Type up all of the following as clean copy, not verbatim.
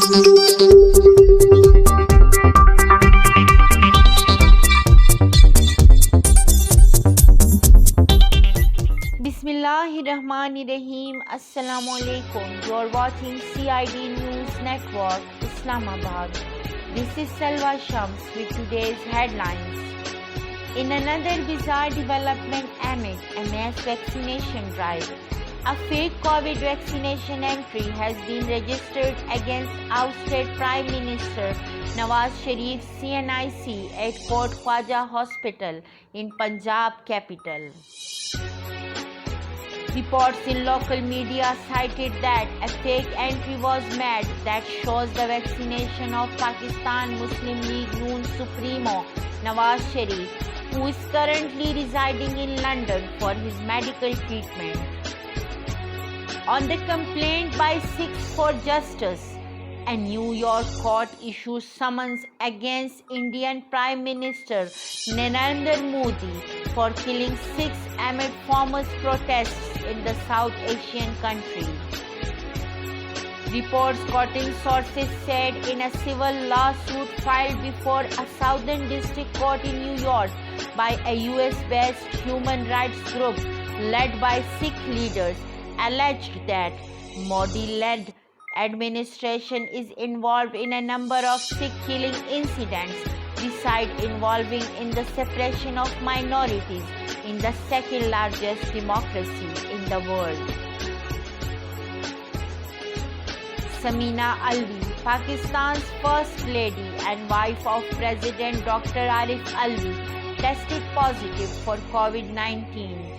Bismillahirrahmanirrahim. Assalamualaikum. You're watching CID News Network, Islamabad. This is Salwa Shams with today's headlines. In another bizarre development amid a mass vaccination drive, a fake COVID vaccination entry has been registered against ousted Prime Minister Nawaz Sharif's CNIC at Kot Khwaja Hospital in Punjab capital. Reports in local media cited that a fake entry was made that shows the vaccination of Pakistan Muslim League Noon Supremo Nawaz Sharif, who is currently residing in London for his medical treatment. On the complaint by Sikhs for Justice, a New York court issued summons against Indian Prime Minister Narendra Modi for killing Sikhs amid farmers' protests in the South Asian country. Reports quoting sources said in a civil lawsuit filed before a Southern District Court in New York by a US-based human rights group led by Sikh leaders, alleged that Modi-led administration is involved in a number of Sikh killing incidents, besides involving in the suppression of minorities in the second largest democracy in the world. Samina Alvi, Pakistan's First Lady and wife of President Dr. Arif Alvi, tested positive for COVID-19,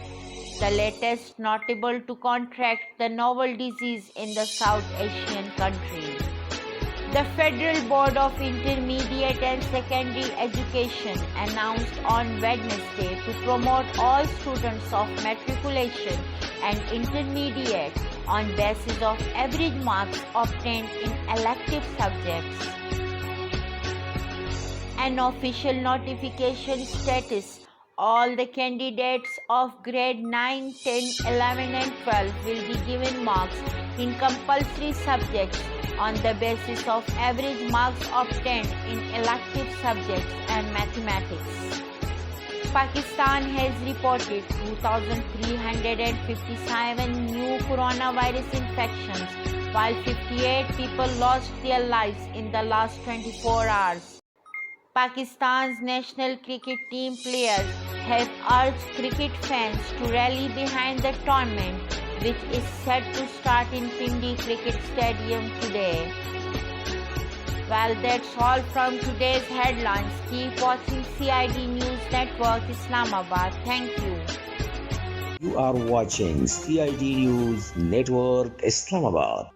the latest notable to contract the novel disease in the South Asian country. The Federal Board of Intermediate and Secondary Education announced on Wednesday to promote all students of matriculation and intermediate on basis of average marks obtained in elective subjects. An official notification status: all the candidates of grade 9, 10, 11 and 12 will be given marks in compulsory subjects on the basis of average marks obtained in elective subjects and mathematics. Pakistan has reported 2,357 new coronavirus infections, while 58 people lost their lives in the last 24 hours. Pakistan's national cricket team players have urged cricket fans to rally behind the tournament, which is set to start in Pindi Cricket Stadium today. Well, that's all from today's headlines. Keep watching CID News Network, Islamabad. Thank you. You are watching CID News Network, Islamabad.